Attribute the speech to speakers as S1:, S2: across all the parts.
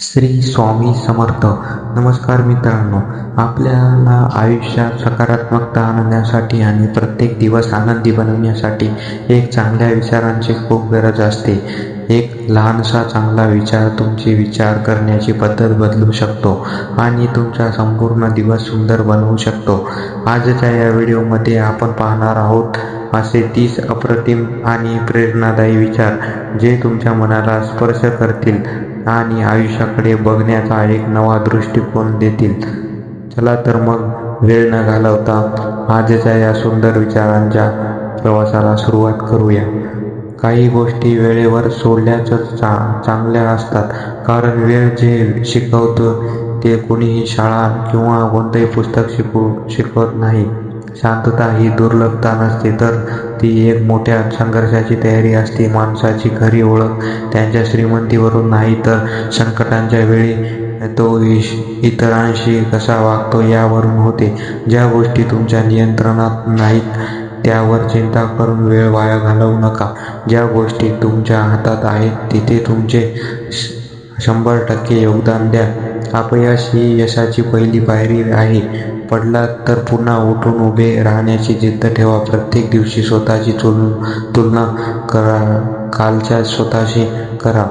S1: श्री स्वामी समर्थ. नमस्कार मित्रांनो, आपल्याला आयुष्यात सकारात्मकता आणण्यासाठी आणि प्रत्येक दिवस आनंदी बनवण्यासाठी एक चांगल्या विचारांची खूप गरज असते. एक लहानसा चांगला विचार तुमची विचार करण्याची पद्धत बदलू शकतो आणि तुमचा संपूर्ण दिवस सुंदर बनवू शकतो. आजच्या या व्हिडिओमध्ये आपण पाहणार आहोत असे 30 अप्रतिम आणि प्रेरणादायी विचार जे तुमच्या मनाला स्पर्श करतील आणि आयुष्याकडे बघण्याचा एक नवा दृष्टिकोन देतील. चला तर मग वेळ न घालवता आजच्या या सुंदर विचारांच्या प्रवासाला सुरुवात करूया. काही गोष्टी वेळेवर सोडल्याच चांगल्या असतात, कारण वेळ जे शिकवतो ते कोणीही शाळा किंवा कोणतेही पुस्तक शिकवत नाही. शांतता ही दुर्लभता नसते, तर ती एक मोठ्या संघर्षाची तयारी असते. माणसाची खरी ओळख त्यांच्या श्रीमंतीवरून नाही, तर संकटांच्या वेळी तो इतरांशी कसा वागतो यावरून होते. ज्या गोष्टी तुमच्या नियंत्रणात नाहीत त्यावर चिंता करून वेळ वाया घालवू नका. ज्या गोष्टी तुमच्या हातात आहेत तिथे तुमचे 100% योगदान द्या. अपयश ही यशाची पहिली पायरी आहे. पडलात तर पुन्हा उठून उभे राहण्याची जिद्द ठेवा. प्रत्येक दिवशी स्वतःची तुलना करा, कालच्या स्वतःशी करा,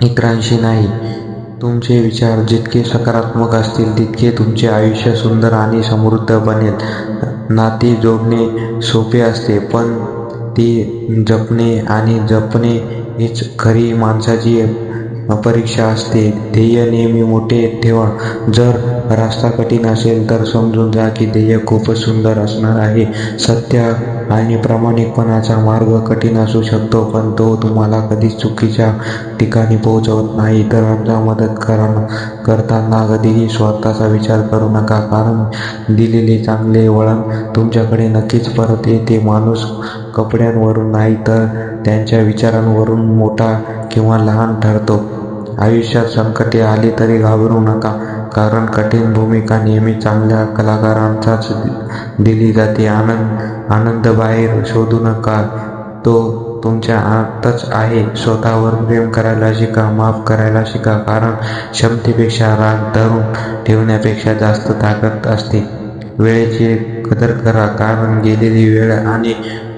S1: इतरांशी नाही. तुमचे विचार जितके सकारात्मक असतील तितके तुमचे आयुष्य सुंदर आणि समृद्ध बनेल. नाती जोडणे सोपे असते, पण ती जपणे आणि जपणे हीच खरी माणसाची परीक्षा असते. ध्येय नेहमी मोठे ठेवा. जर रस्ता कठीण असेल तर समजून जा की ध्येय खूपच सुंदर असणार आहे. सत्य आणि प्रामाणिकपणाचा मार्ग कठीण असू शकतो, पण तो तुम्हाला कधीच चुकीच्या ठिकाणी पोहोचवत नाही. इतरांना मदत करताना कधीही स्वतःचा विचार करू नका, कारण दिलेले चांगले वळण तुमच्याकडे नक्कीच परत येते. माणूस कपड्यांवरून नाही, तर त्यांच्या विचारांवरून मोठा किंवा लहान ठरतो. आयुष्यात संकटे आली तरी घाबरू नका, कारण कठीण भूमिका नेहमी चांगल्या कलाकारांचाच दिली जाते. आनंद बाहेर शोधू नका, तो तुमच्या आतच आहे. स्वतःवर प्रेम करायला शिका, माफ करायला शिका, कारण क्षमतेपेक्षा राग धरून ठेवण्यापेक्षा जास्त ताकद असते. वेळेची कदर करा, कारण गेलेली वेळ आणि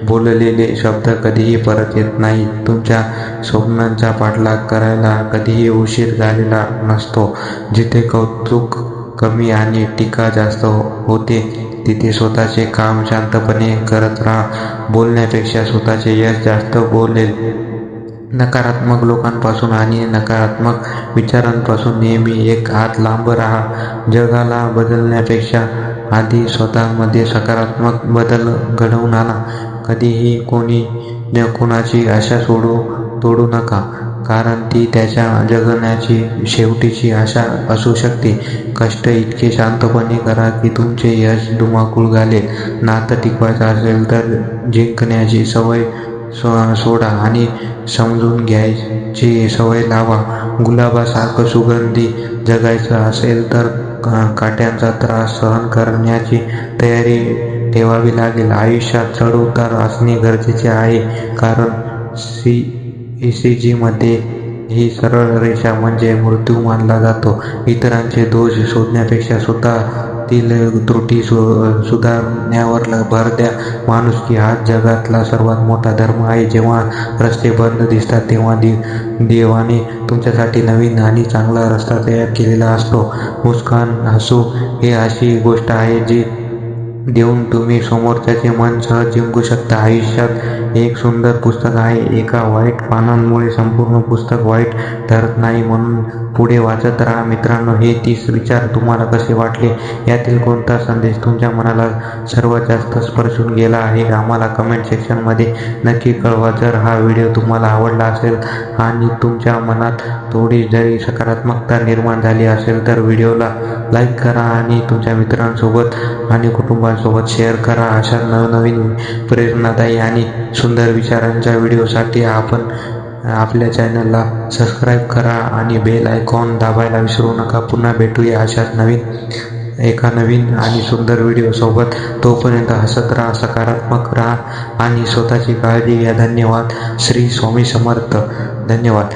S1: बोललेले शब्द कधीही परत येत नाही. तुमच्या स्वप्नांचा पाठलाग करायला कधीही उशीर झालेला नसतो. जिथे कौतुक कमी आणि टीका जास्त होते तिथे स्वतःचे काम शांतपणे करत राहा. बोलण्यापेक्षा स्वतःचे यश जास्त बोलेल. नकारात्मक लोकांपासून आणि नकारात्मक विचारांपासून नेहमी एक हात लांब राहा. जगाला बदलण्यापेक्षा आधी स्वतःमध्ये सकारात्मक बदल घडवून आणा. कधीही कोणाची आशा तोडू नका, कारण ती त्याच्या जगण्याची शेवटीची आशा असू शकते. कष्ट इतके शांतपणे करा की तुमचे यश धुमाकूळ घालेल. नातं टिकवायचं असेल तर जिंकण्याची सवय सोडा आणि समजून घ्यायची सवय लावा. गुलाबासारखं सुगंधी जगायचं असेल तर काट्यांचा त्रास सहन करण्याची तयारी ठेवावी लागेल. आयुष्यात चढउतार असणे गरजेचे आहे, कारण ECG मध्ये ही सरळ रेषा म्हणजे मृत्यू मानला जातो. इतरांचे दोष शोधण्यापेक्षा स्वतःतील त्रुटी सुधारण्यावर भर द्या. माणुसकी हाच जगातला सर्वात मोठा धर्म आहे. जेव्हा रस्ते बंद दिसतात तेव्हा देवाने तुमच्यासाठी नवीन आणि चांगला रस्ता तयार केलेला असतो. मुस्कान, हसू हे अशी गोष्ट आहे जी देऊन तुम्ही समोरच्याचे मन सहज जिंकू शकता. आयुष्यात एक सुंदर पुस्तक आहे. एका वाईट पानांमुळे संपूर्ण पुस्तक वाईट ठरत नाही, म्हणून पुढे वाचत राहा. मित्रांनो, हे 30 विचार तुम्हाला कसे वाटले? यातील कोणता संदेश तुमच्या मनाला सर्वात जास्त स्पर्शून गेला आहे आम्हाला कमेंट सेक्शनमध्ये नक्की कळवा. जर हा व्हिडिओ तुम्हाला आवडला असेल आणि तुमच्या मनात थोडी जरी सकारात्मकता निर्माण झाली असेल तर व्हिडिओला लाईक करा आणि तुमच्या मित्रांसोबत आणि कुटुंबासोबत शेअर करा. अशा नवनवीन प्रेरणादायी आणि सुंदर विचारांच्या व्हिडिओसाठी आपण आपल्या चॅनलला सबस्क्राईब करा आणि बेल आयकॉन दाबायला विसरू नका. पुन्हा भेटूया अशाच एका नवीन आणि सुंदर व्हिडिओसोबत. तोपर्यंत हसत राहा, सकारात्मक राहा आणि स्वतःची काळजी घ्या. धन्यवाद. श्री स्वामी समर्थ. धन्यवाद.